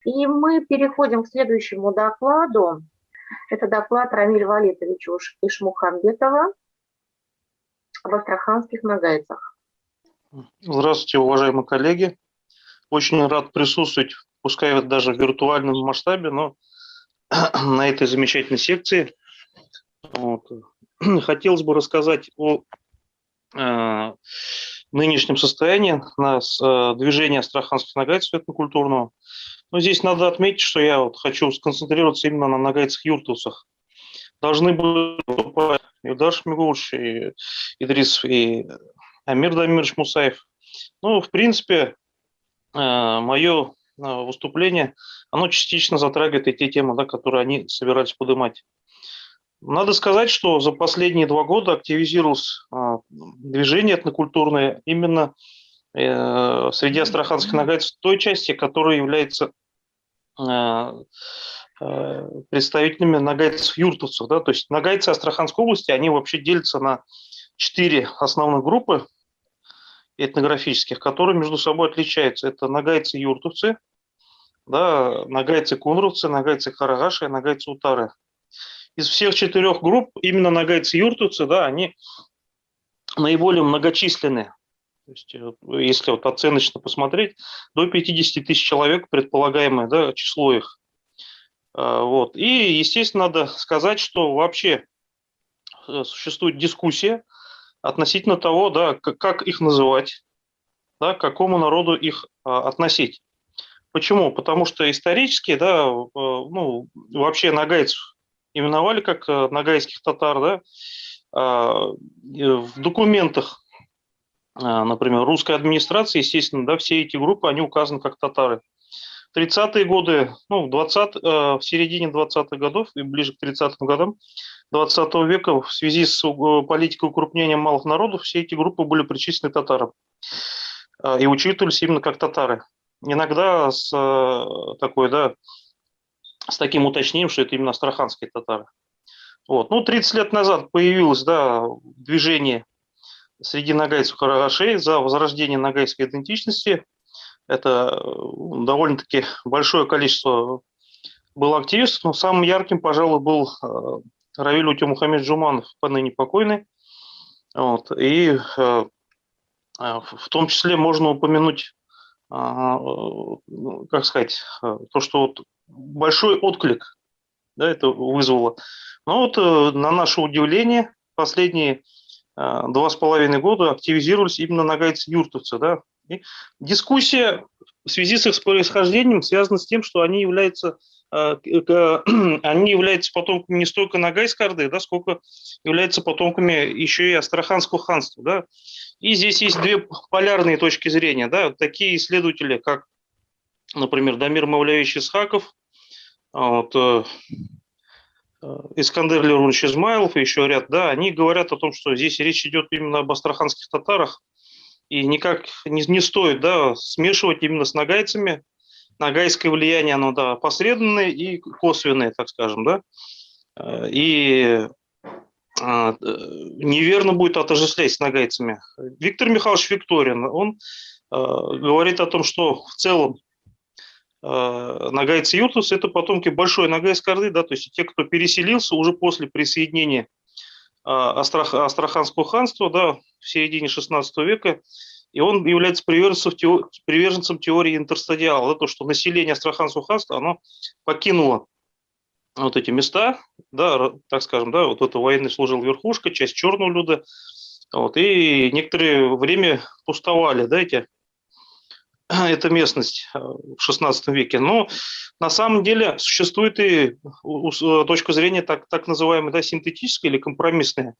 И мы переходим к следующему докладу. Это доклад Рамиля Валитовича Ишмухамбетова об астраханских нагайцах. Здравствуйте, уважаемые коллеги. Очень рад присутствовать, пускай даже в виртуальном масштабе, но на этой замечательной секции. Вот. Хотелось бы рассказать о нынешнем состоянии движения астраханских нагайцев этнокультурного. Но здесь надо отметить, что я хочу сконцентрироваться именно на нагайцах-юртовцах. Должны были выступать Илдар Шмигулович, и Идрис, и Амир Дамирович Мусаев. Ну, в принципе, мое выступление, оно частично затрагивает и те темы, да, которые они собирались поднимать. Надо сказать, что за последние 2 года активизировалось движение этнокультурное именно среди астраханских нагайцев той части, которая является представителями нагайцев-юртовцев. Да? То есть нагайцы Астраханской области, они вообще делятся на 4 основных группы этнографических, которые между собой отличаются. Это нагайцы-юртовцы, да, нагайцы-кунровцы, нагайцы-карагаши и нагайцы-утары. Из всех 4 групп именно нагайцы-юртовцы, да, они наиболее многочисленные. То есть, если оценочно посмотреть, до 50 тысяч человек предполагаемое, да, число их. Вот. И, естественно, надо сказать, что вообще существует дискуссия относительно того, да, как их называть, да, к какому народу их относить. Почему? Потому что исторически, да, ну, вообще нагайцев именовали как нагайских татар, да, в документах, например, русской администрации, естественно, да, все эти группы, они указаны как татары. В 30-е годы, ну, в середине 20-х годов и ближе к 30-м годам 20 века в связи с политикой укрупнения малых народов все эти группы были причислены татарам и учитывались именно как татары. Иногда с таким уточнением, что это именно астраханские татары. Вот. Ну, 30 лет назад появилось, да, движение среди нагайцев-карагашей за возрождение нагайской идентичности. Это довольно-таки большое количество было активистов, но самым ярким, пожалуй, был Равиль Утемухамед Жуманов, поныне покойный. Вот. И в том числе можно упомянуть, как сказать, то, что вот большой отклик, да, это вызвало. Но вот на наше удивление последние 2,5 года активизировались именно нагайцы-юртовцы, да. И дискуссия в связи с их происхождением связана с тем, что они являются потомками не столько Ногайской Орды, да, сколько являются потомками еще и Астраханского ханства. Да. И здесь есть 2 полярные точки зрения. Да. Такие исследователи, как, например, Дамир Мавлявич Исхаков, вот, Искандер Леонович Измайлов и еще ряд, да, они говорят о том, что здесь речь идет именно об астраханских татарах, и никак не стоит, да, смешивать именно с нагайцами. Нагайское влияние, оно, да, посредственное и косвенное, так скажем, да. И неверно будет отождествлять с нагайцами. Виктор Михайлович Викторин, он говорит о том, что в целом нагайцы и юртовцы – это потомки большой нагайской орды, да, то есть те, кто переселился уже после присоединения Астраханского ханства, да, в середине XVI века, и он является приверженцем теории интерстадиала, да, то, что население Астраханского ханства, оно покинуло вот эти места, да, так скажем, да, вот это военный служил верхушка, часть черного люда, вот, и некоторое время пустовали, да, эта местность в XVI веке. Но на самом деле существует и точка зрения так называемой, да, синтетической или компромиссной.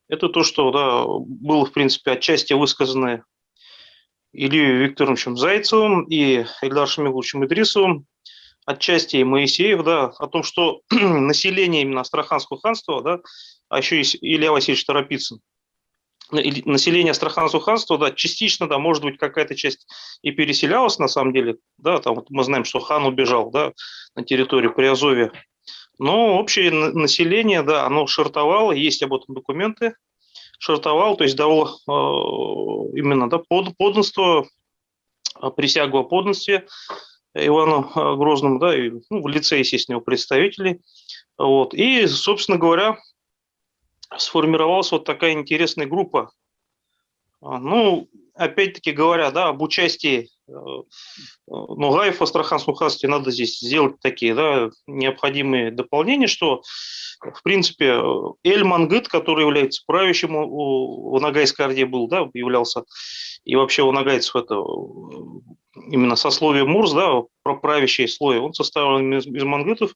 Это то, что, да, было, в принципе, отчасти высказано Ильей Викторовичем Зайцевым и Эльдаром Шамиловичем Идрисовым, отчасти и Моисеев, да, о том, что население именно Астраханского ханства, да, а еще есть Илья Васильевич Торопицын, население Астраханского ханства, да, частично, да, может быть, какая-то часть и переселялась, на самом деле, да, там вот мы знаем, что хан убежал, да, на территорию Приазовья, но общее население, да, оно шартовало, есть об этом документы, шартовал, то есть давал именно да, подданство, присягу о подданстве Ивану Грозному, да, и, ну, в лице, естественно, его представителей. Вот. И, собственно говоря, сформировалась вот такая интересная группа. Ну, опять-таки говоря, да, об участии Ногаев в Астраханском ханстве, надо здесь сделать такие, да, необходимые дополнения, что, в принципе, Эль-Мангыт, который является правящим в Ногайской Орде был, да, являлся, и вообще у ногайцев это именно сословие Мурз, да, правящий слой, он составлен из мангытов.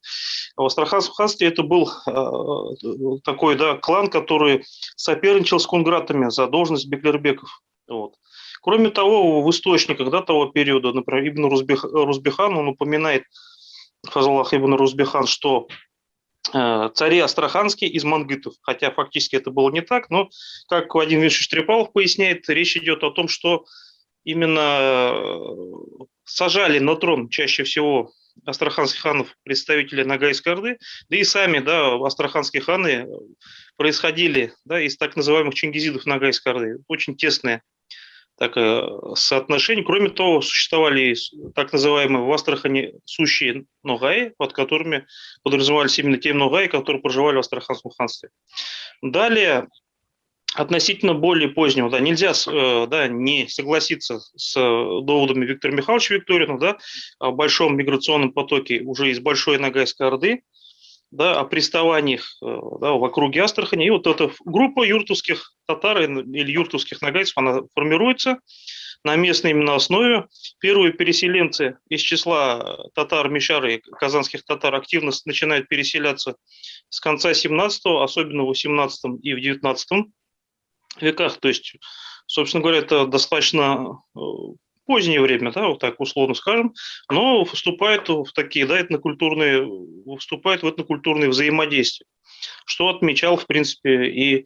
А в Астраханском ханстве это был такой, да, клан, который соперничал с кунгратами за должность беклербеков. Вот. Кроме того, в источниках, да, того периода, например, Ибн Рузбихан, он упоминает, Фазлах Ибн Рузбихан, что цари астраханские из мангытов, хотя фактически это было не так, но, как Вадим Вишевич Трепалов поясняет, речь идет о том, что именно сажали на трон чаще всего астраханских ханов представители Ногайской Орды, да и сами, да, астраханские ханы происходили, да, из так называемых чингизидов Ногайской Орды. Очень тесное такое соотношение. Кроме того, существовали так называемые в Астрахани сущие ногаи, под которыми подразумевались именно те ногаи, которые проживали в Астраханском ханстве. Далее, относительно более позднего, да, нельзя да, не согласиться с доводами Виктора Михайловича Викторина, да, о большом миграционном потоке уже из Большой Ногайской Орды, да, о приставаниях, да, в округе Астрахани. И вот эта группа юртовских татар или юртовских ногайцев, она формируется на местной именно основе. Первые переселенцы из числа татар Мишары, казанских татар, активно начинают переселяться с конца 17-го, особенно в 18 и в 19 веках. То есть, собственно говоря, это достаточно позднее время, да, вот так условно скажем, но вступает в такие, да, этнокультурные взаимодействия, что отмечал, в принципе, и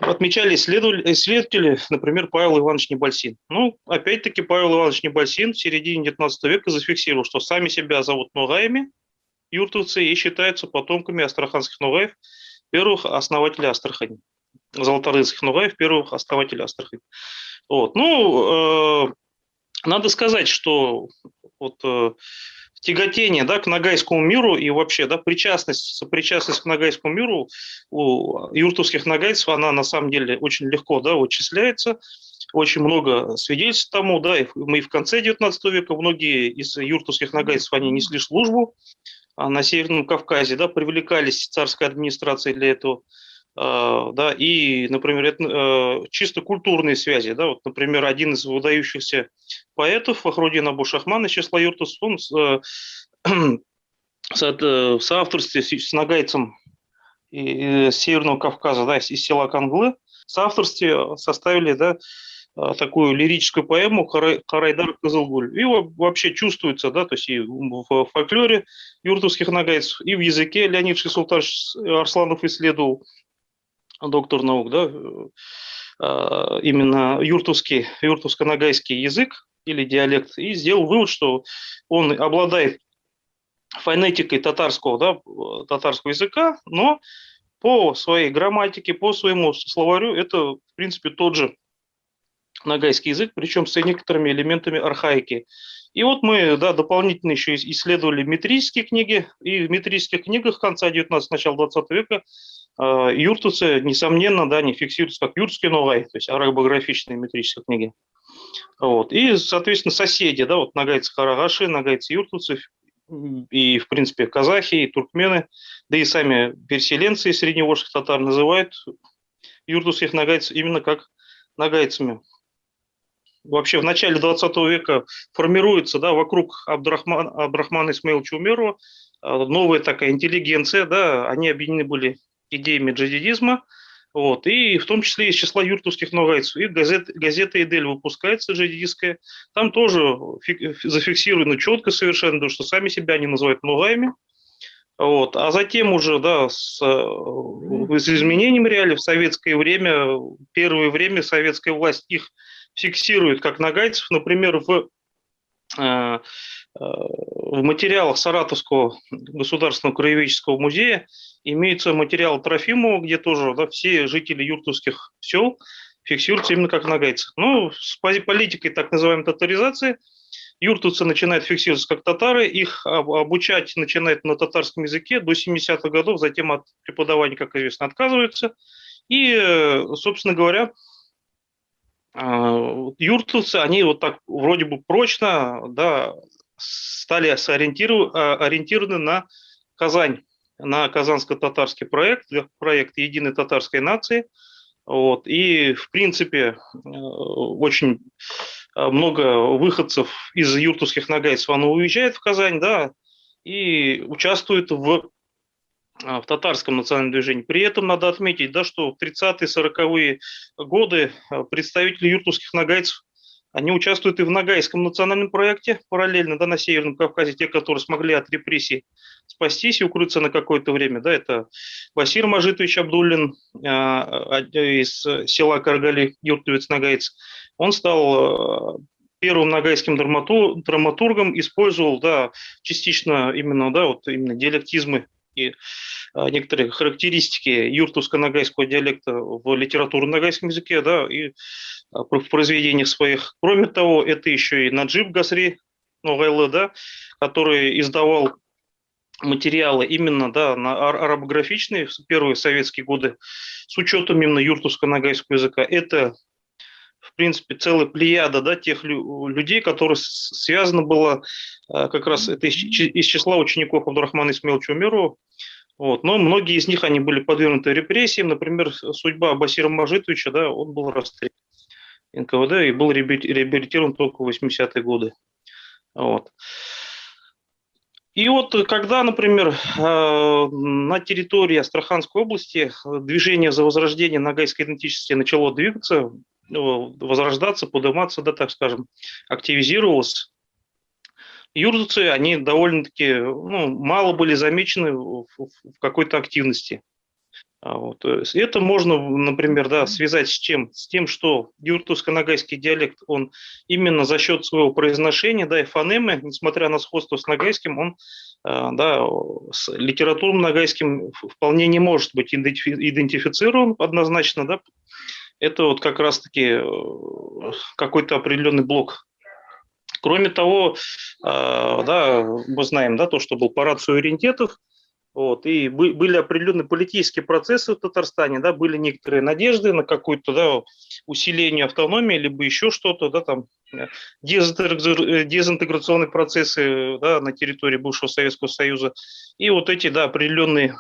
отмечали исследователи, например, Павел Иванович Небольсин. Ну, опять-таки, Павел Иванович Небольсин в середине 19 века зафиксировал, что сами себя зовут ногаями, юртовцы, и считаются потомками астраханских ногаев, первых основателей Астрахани, золоторыцких ногаев, первых основателей Астрахани. Вот. Ну, надо сказать, что вот тяготение, да, к ногайскому миру и вообще, да, сопричастность к ногайскому миру у юртовских ногайцев, она на самом деле очень легко, да, вычисляется. Очень много свидетельств тому, да, и мы в конце 19 века многие из юртовских ногайцев, они несли службу на Северном Кавказе, да, привлекались царской администрацией для этого. Да, и, например, чисто культурные связи, да, вот, например, один из выдающихся поэтов, Фахрудин Абу-Шахман из числа юртовцев, он в соавторстве с ногайцем из Северного Кавказа, да, из села Канглы, в соавторстве составили, да, такую лирическую поэму «Карайдар Кызылгуль». И вообще чувствуется, да, то есть и в фольклоре юртовских ногайцев, и в языке Леонид Шейсултанович Арсланов исследовал, доктор наук, да, именно юртовско-ногайский язык или диалект, и сделал вывод, что он обладает фонетикой татарского языка, но по своей грамматике, по своему словарю это, в принципе, тот же ногайский язык, причем с некоторыми элементами архаики. И вот мы, да, дополнительно еще исследовали метрические книги, и в метрических книгах конца 19 начала 20 века юртовцы, несомненно, да, не фиксируются как юртские ногай, то есть арабографичные метрические книги. Вот. И, соответственно, соседи, да, вот ногайцы-харагаши, ногайцы-юртовцы, и, в принципе, казахи, и туркмены, да и сами переселенцы из средневолжских татар называют юртовских ногайцев именно как ногайцами. Вообще в начале 20 века формируется, да, вокруг Абдрахмана Исмаиловича Умерова новая такая интеллигенция, да, они объединены были идеями джадидизма, вот, и в том числе из числа юртовских ногайцев. И газета «Эдель» выпускается джадидистская, там тоже зафиксировано четко совершенно, потому что сами себя они называют ногаями. Вот. А затем уже, да, с изменением реалий в советское время, первое время советская власть их фиксирует как нагайцев. Например, в в материалах Саратовского государственного краеведческого музея имеются материалы Трофимова, где тоже, да, все жители юртовских сел фиксируются именно как нагайцы. Ну, с политикой так называемой татаризации юртовцы начинают фиксироваться как татары, их обучать начинают на татарском языке до 70-х годов, затем от преподавания, как известно, отказываются. И, собственно говоря, юртовцы, они вот так вроде бы прочно, да, стали ориентированы на Казань, на казанско-татарский проект единой татарской нации. Вот. И, в принципе, очень много выходцев из юртовских нагайцев, оно уезжает в Казань, да, и участвует в татарском национальном движении. При этом надо отметить, да, что в 30-е, 40-е годы представители юртовских нагайцев, они участвуют и в нагайском национальном проекте параллельно, да, на Северном Кавказе, те, которые смогли от репрессий спастись и укрыться на какое-то время, да, это Басир Мажитович Абдуллин из села Каргали, юртовец-нагайц. Он стал первым нагайским драматургом, использовал, да, частично именно, да, вот именно диалектизмы и некоторые характеристики юртовско-нагайского диалекта в литературно-нагайском языке, да, и в произведениях своих. Кроме того, это еще и Наджиб Гасри Ноғайлы, да, который издавал материалы именно, да, на арабографичные в первые советские годы с учетом именно юртовско-нагайского языка. Это, в принципе, целая плеяда, да, тех людей, которые связано было как раз это из числа учеников Абдурахмана Исмаиловича Умерова. Вот. Но многие из них они были подвергнуты репрессиям. Например, судьба Басира Мажитовича, да, он был расстрелян НКВД и был реабилитирован только в 80-е годы. Вот. И вот когда, например, на территории Астраханской области движение за возрождение нагайской идентичности начало двигаться, возрождаться, подниматься, да, так скажем, активизировалось, юртовцы, они довольно-таки, ну, мало были замечены в какой-то активности. Вот. Это можно, например, да, связать с чем? С тем, что юртовско-нагайский диалект, он именно за счет своего произношения, да, и фонемы, несмотря на сходство с нагайским, он, да, с литературным нагайским вполне не может быть идентифицирован однозначно, да. Это вот как раз-таки какой-то определенный блок. Кроме того, да, мы знаем, да, то, что был парад суверенитетов, вот, и были определенные политические процессы в Татарстане, да, были некоторые надежды на какое-то, да, усиление автономии, либо еще что-то, да, там, дезинтеграционные процессы, да, на территории бывшего Советского Союза. И вот эти, да, определенные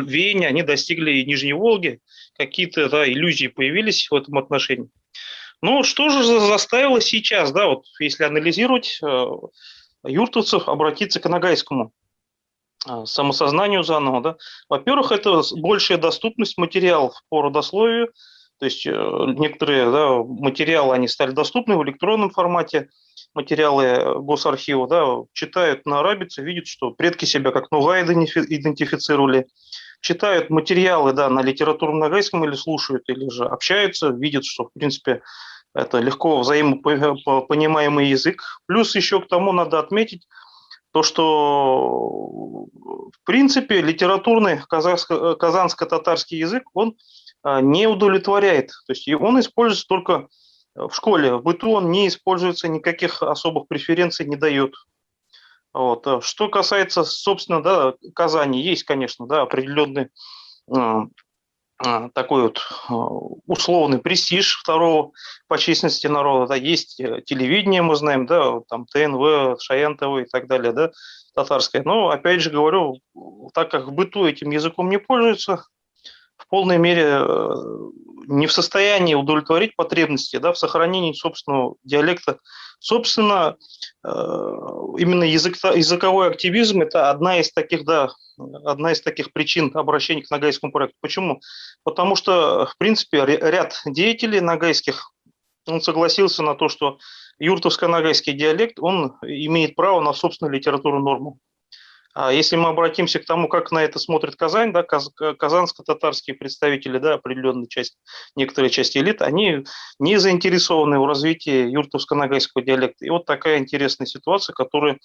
веяния, они достигли и Нижней Волги, какие-то, да, иллюзии появились в этом отношении. Но что же заставило сейчас, да, вот если анализировать, юртовцев обратиться к нагайскому самосознанию заново, да? Во-первых, это большая доступность материалов по родословию, то есть некоторые, да, материалы, они стали доступны в электронном формате, материалы Госархива, да, читают на арабице, видят, что предки себя как нугай идентифицировали, читают материалы, да, на литературном нагайском или слушают, или же общаются, видят, что, в принципе, это легко взаимопонимаемый язык. Плюс еще к тому надо отметить то, что, в принципе, литературный казанско-татарский язык, он не удовлетворяет. То есть он используется только в школе. В быту он не используется, никаких особых преференций не дает. Вот. Что касается, собственно, да, Казани, есть, конечно, да, определенный такой вот условный престиж второго по численности народа. Да, есть телевидение, мы знаем, да, там ТНВ, Шаян ТВ и так далее, да, татарское. Но, опять же говорю, так как в быту этим языком не пользуются, в полной мере не в состоянии удовлетворить потребности, да, в сохранении собственного диалекта. Собственно, именно языковой активизм – это одна из таких, да, одна из таких причин обращения к нагайскому проекту. Почему? Потому что, в принципе, ряд деятелей нагайских, он согласился на то, что юртовско-нагайский диалект, он имеет право на собственную литературную норму. А если мы обратимся к тому, как на это смотрит Казань, да, казанско-татарские представители, да, определенная часть, некоторые части элит, они не заинтересованы в развитии юртовско-ногайского диалекта. И вот такая интересная ситуация, которая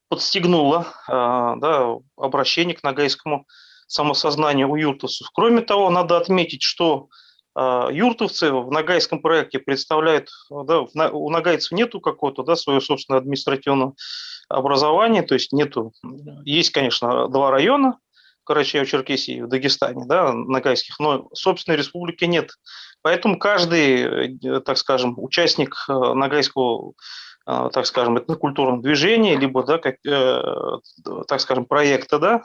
подстегнула да, обращение к ногайскому самосознанию у юртовцев. Кроме того, надо отметить, что юртовцы в ногайском проекте представляют, да, у ногайцев нету какого-то, да, своего собственного административного образования, то есть нету, есть, конечно, два района, в Карачаево-Черкесии и в Дагестане, да, ногайских, но собственной республики нет. Поэтому каждый, так скажем, участник ногайского, так скажем, этнокультурного движения, либо, да, как, так скажем, проекта, да,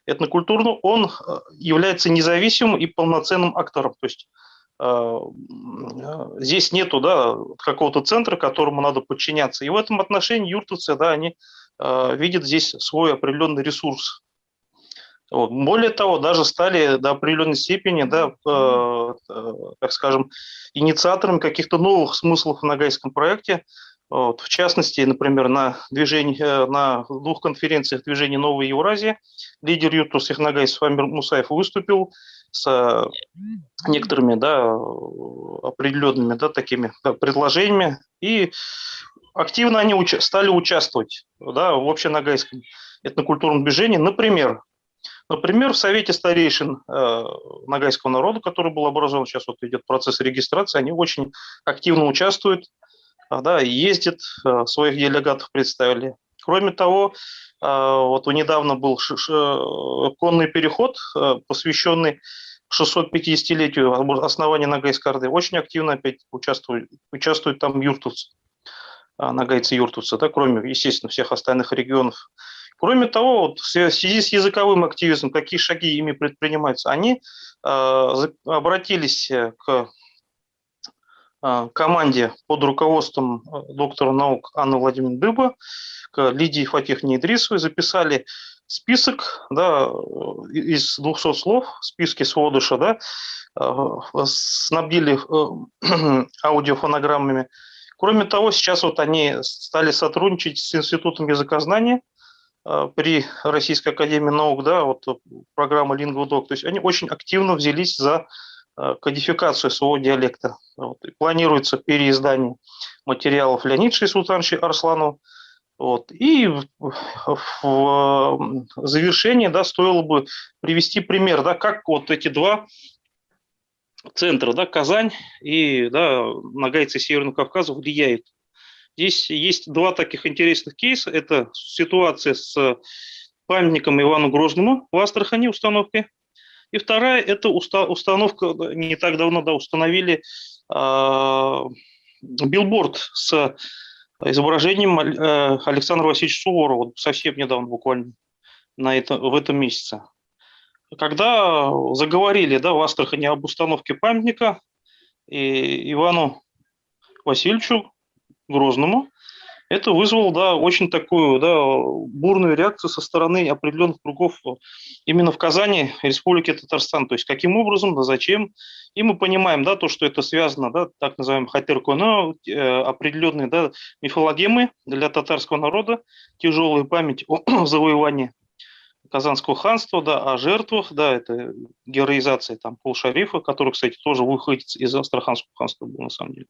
этнокультурно, он является независимым и полноценным актором. То есть здесь нету, да, какого-то центра, которому надо подчиняться. И в этом отношении юртовцы, да, они видят здесь свой определенный ресурс. Вот. Более того, даже стали до определенной степени, да, так скажем, инициаторами каких-то новых смыслов в ногайском проекте. Вот. В частности, например, на двух конференциях движения «Новая Евразия» лидер юртовских ногайцев Амир Мусаев выступил с некоторыми, да, определенными, да, такими, да, предложениями, и активно они стали участвовать, да, в общеногайском этнокультурном движении. Например, в Совете старейшин ногайского народа, который был образован, сейчас вот идет процесс регистрации, они очень активно участвуют, да, ездят, своих делегатов представили. Кроме того, вот недавно был конный переход, посвященный 650-летию основания Ногайской Орды. Очень активно опять участвуют там юртовцы, ногайцы-юртовцы, да, кроме, естественно, всех остальных регионов. Кроме того, вот в связи с языковым активизмом, какие шаги ими предпринимаются? Они обратились к команде под руководством доктора наук Анны Владимировны Дыба, к Лидии Фатиховне Идрисовой, записали список, да, из 200 слов, списки сводыша, да, снабдили аудиофонограммами. Кроме того, сейчас вот они стали сотрудничать с Институтом языкознания при Российской академии наук, да, вот программа LinguaDoc. То есть они очень активно взялись за кодификацию своего диалекта. Вот. И планируется переиздание материалов Леонида Шейсултановича Арсланова. Вот. И в завершение, да, стоило бы привести пример, да, как вот эти два центра, да, Казань и, да, ногайцы Северного Кавказа влияют. Здесь есть два таких интересных кейса. Это ситуация с памятником Ивану Грозному в Астрахани, установкой. И вторая – это установка, не так давно, да, установили билборд с изображением Александра Васильевича Суворова, совсем недавно, буквально в этом месяце. Когда заговорили, да, в Астрахани об установке памятника Ивану Васильевичу Грозному, это вызвало, да, очень такую, да, бурную реакцию со стороны определенных кругов именно в Казани, Республике Татарстан. То есть каким образом, да, зачем. И мы понимаем, да, то, что это связано, да, так называемым хатер-коно, определенные, да, мифологемы для татарского народа, тяжелая память о завоевании Казанского ханства, да, о жертвах, да, это героизация там Кул-Шарифа, который, кстати, тоже выходит из Астраханского ханства был на самом деле.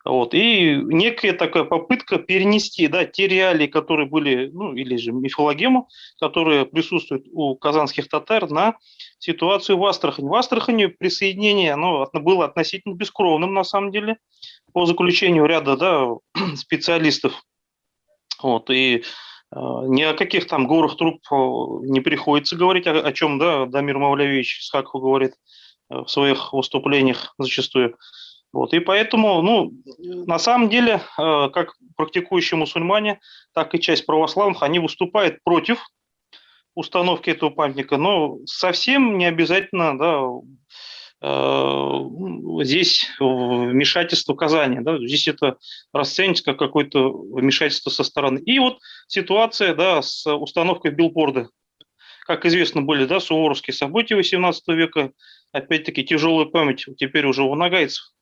Вот. И некая такая попытка перенести, да, те реалии, которые были, ну, или же мифологему, которые присутствуют у казанских татар, на ситуацию в Астрахани. В Астрахани присоединение, оно было относительно бескровным, на самом деле, по заключению ряда, да, специалистов. Вот. И ни о каких там горах труп не приходится говорить, о чем, да, Дамир Мавлявич Исхаков говорит в своих выступлениях зачастую. Вот. И поэтому, ну, на самом деле, как практикующие мусульмане, так и часть православных, они выступают против установки этого памятника, но совсем не обязательно, да, здесь вмешательство Казани, да, здесь это расценивается как какое-то вмешательство со стороны. И вот ситуация, да, с установкой билборда. Как известно, были, да, суворовские события XVIII века, опять-таки тяжелая память теперь уже у нагайцев.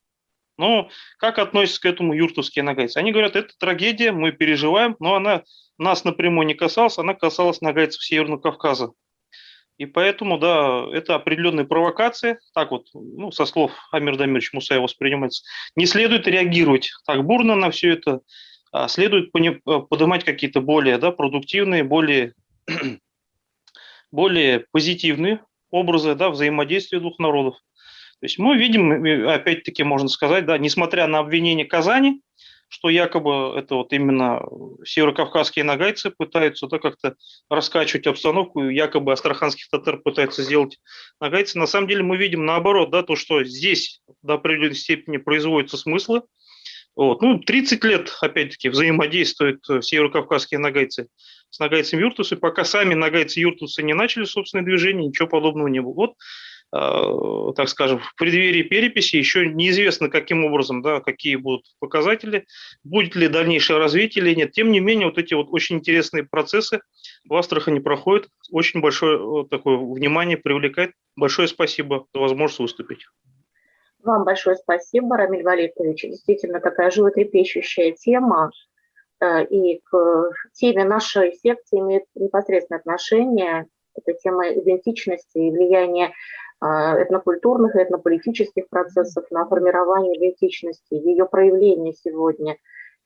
Но как относятся к этому юртовские нагайцы? Они говорят, это трагедия, мы переживаем, но она нас напрямую не касалась, она касалась нагайцев Северного Кавказа. И поэтому, да, это определенные провокации, так вот, ну, со слов Амира Дамировича Мусаева воспринимается. Не следует реагировать так бурно на все это, а следует поднимать какие-то более, да, продуктивные, более позитивные образы, да, взаимодействия двух народов. То есть мы видим, опять-таки можно сказать, да, несмотря на обвинение Казани, что якобы это вот именно северокавказские нагайцы пытаются, да, как-то раскачивать обстановку, якобы астраханских татар пытаются сделать нагайцы. На самом деле мы видим наоборот, да, то, что здесь до определенной степени производятся смыслы. Вот. Ну, 30 лет, опять-таки, взаимодействуют северокавказские нагайцы с нагайцами юртусы, пока сами нагайцы юртусы не начали собственное движение, ничего подобного не было. Вот, так скажем, в преддверии переписи еще неизвестно, каким образом, да, какие будут показатели, будет ли дальнейшее развитие или нет. Тем не менее, вот эти вот очень интересные процессы в Астрахани проходят, очень большое вот такое внимание привлекает. Большое спасибо за возможность выступить. Вам большое спасибо, Рамиль Валитович. Действительно, такая животрепещущая тема. И к теме нашей секции имеет непосредственное отношение. Это тема идентичности и влияния этнокультурных и этнополитических процессов на формирование идентичности, ее проявление сегодня.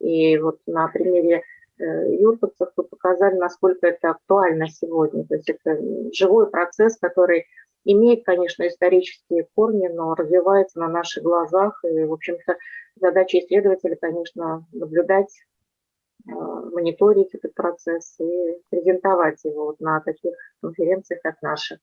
И вот на примере юртовцев вы показали, насколько это актуально сегодня. То есть это живой процесс, который имеет, конечно, исторические корни, но развивается на наших глазах. И, в общем-то, задача исследователя, конечно, наблюдать, мониторить этот процесс и презентовать его вот на таких конференциях, как наша.